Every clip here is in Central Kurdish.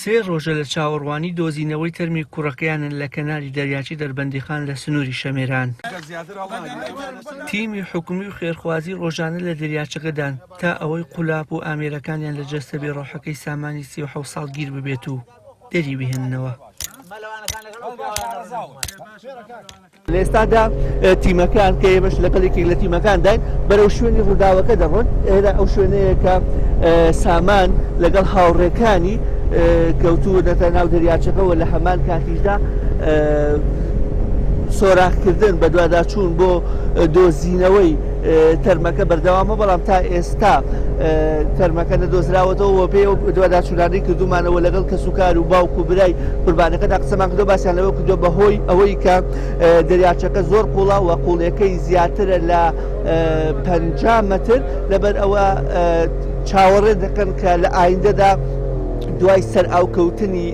سێ ڕۆژە لە چاوەڕوانی دۆزینەوەی تەرمی کوڕەکەیانن لە کەناری دەریاچی دەربەندیخان لە سنووری شەمێران. تیمی حکومی و خێرخوازی ڕۆژانە لە دەریاچەکەدان تا ئەوەی قولاپ و ئامێرەکانیان لە جەستەبی ڕۆحەکەی سامانی 37 ساڵ گیر ببێت و دەری بهێننەوە. لە ئێستادا تیمەکان کە ئێمەش لەگەڵێکی لە تیمەکان داین بەرەو شوێنی ڕووداوەکە دەڕۆن. ئێرە ئەو شوێنەیە کە سامان لەگەڵ هاوڕێکانی کەوتوونەتە ناو دەریاچەکەەوە لە هەمان کاتیشدا سۆراخکردن بە دوواداچوون بۆ دۆزینەوەی تەرمەکە بەردەوامە، بەڵام تا ئێستا تەرمەکە نەدۆزراوەتەوە پێ دوواداچوونانەی کردومانەوە لەگەڵ کەسوکار و باوک و برای قوربانەکەدا قسەمان کردو، باسییان لەوە کردو بەهۆی ئەوەی کە دەریاچەکە زۆر قوڵە و قوڵیەکەی زیاترە لە 50 مەتر، لەبەر ئەوە چاوەڕێ دەکەن کە لە ئایندەدا دوای سەر ئاوکەوتنی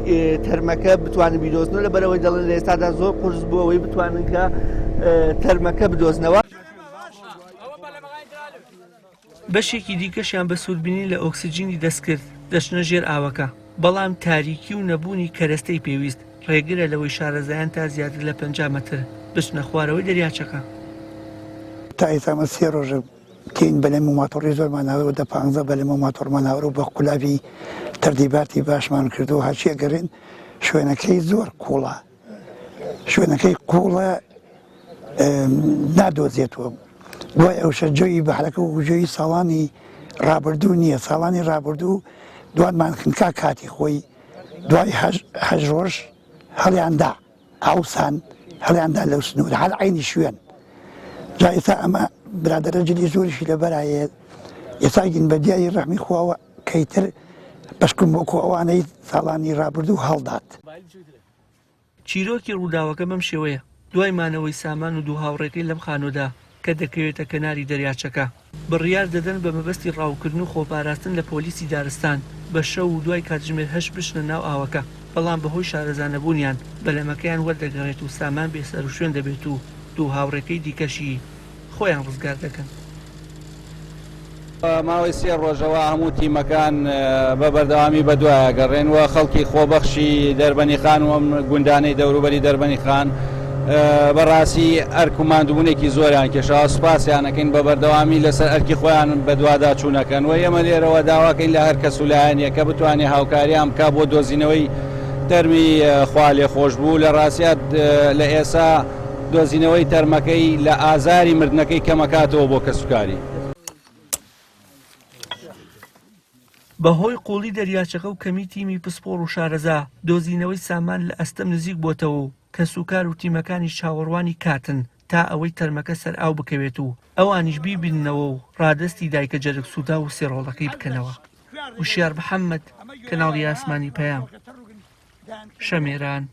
تەرمەکە بتوانن بیدۆزنەوە، لەبەرەوەی دەڵێن لە ئێستادا زۆر قورس بوو ئەوەی بتوانن کە تەرمەکە بدۆزنەوە. بەشێکی دیکەشیان بە سوودبینی لە ئۆکسجینی دەستکرد دەچنە ژێر ئاوەکە، بەڵام تاریکی و نەبوونی کەرەستەی پێویست ڕێگرە لەوەی شارەزایان تا زیاتر لە 50 مەتر بچنە خوارەوەی دەریاچەکە. تا ئێستا سێ ڕۆژە تین بەلێم و ماتۆڕی زۆرماناوەوە دە 15 بەلێم و ماتۆڕماناوە و بە قولاوی تەردیباتی باشمان کردو هەرچیە گەڕێن شوێنەکەی زۆر کوڵە، شوێنەکەی کوڵە نادۆزێتەوە. دوای ئەو شەرجەوی بەحرەکە و گوژەوی ساڵانی ڕابردوو نییە. ساڵانی ڕابردوو دوانمان خنکا کاتی خۆی دوای 8 ڕۆژ هەڵیاندا ئاوسان هەڵیاندا لەو سنوور هەر عینی شوێن. جا ئێستا ئەمە برادەرە جلی زۆریشی لەبەرایە ئێساگین بە دیاری ڕەحمی خواوە کەیتر بەشکم بۆکو ئەوانەی ساڵانی ڕابردوو هەڵدات. چیرۆکی ڕووداوەکە بەم شێوەیە دوای مانەوەی سامان و دوو هاوڕێکەی لەم خانۆدا کە دەکەوێتە کەناری دەریاچەکە بڕیار دەدەن بە مەبەستی ڕاوکردن و خۆپاراستن لە پۆلیسی دارستان بە شەو و دوای کاتژمێر 8 بچنە ناو ئاوەکە، بەڵام بەهۆی شارەزانەبوونیان بەلەمەکەیان وەردەگەڕێت و سامان بێسەر و شوێن دەبێت و دوو هاوڕێکەی دیکەشی خۆیان ڕزگار دەکەن. ماوەی سێ ڕۆژەوە هەموو تیمەکان بە بەردەوامی بەدوایە گەڕێنەوە. خەڵکی خۆبەخشی دەربەنیخان و ئەم گوندانەی دەوروبەری دەربەنیخان بەڕاستی ئەرکوماندبوونێکی زۆریان کێشاوە، سوپاسیانەکەین بە بەردەوامی لەسەر ئەرکی خۆیان بە دوواداچوونەکەن و ئێمە لێرەوە داواکەین لە هەر کەس و لایەنە کە بتوانێت هاوکاریان بکات بۆ دۆزینەوەی تەرمی خوا لێخۆش بوو. لە ڕاستیات لە ئێستا دۆزینەوەی تەرمەکەی لە ئازاری مردنەکەی کەمەکاتەوە بۆ کەسوکاری. بەهۆی قوڵی دەریاچەکە و کەمی تیمی پسپۆڕ و شارەزا دۆزینەوەی سامان لە ئەستەم نزیک بۆتەوە و کەسوکار و تیمەکانی چاوەڕوانی کاتن تا ئەوەی تەرمەکە سەر ئاو بکەوێت و ئەوانیش بیبینەوە و ڕادستی دایکە جەرگ سوودا و سێڕۆڵەکەی بکەنەوە. وشیار محەممەد، کەناڵی ئاسمانی پەیام، شەمێران.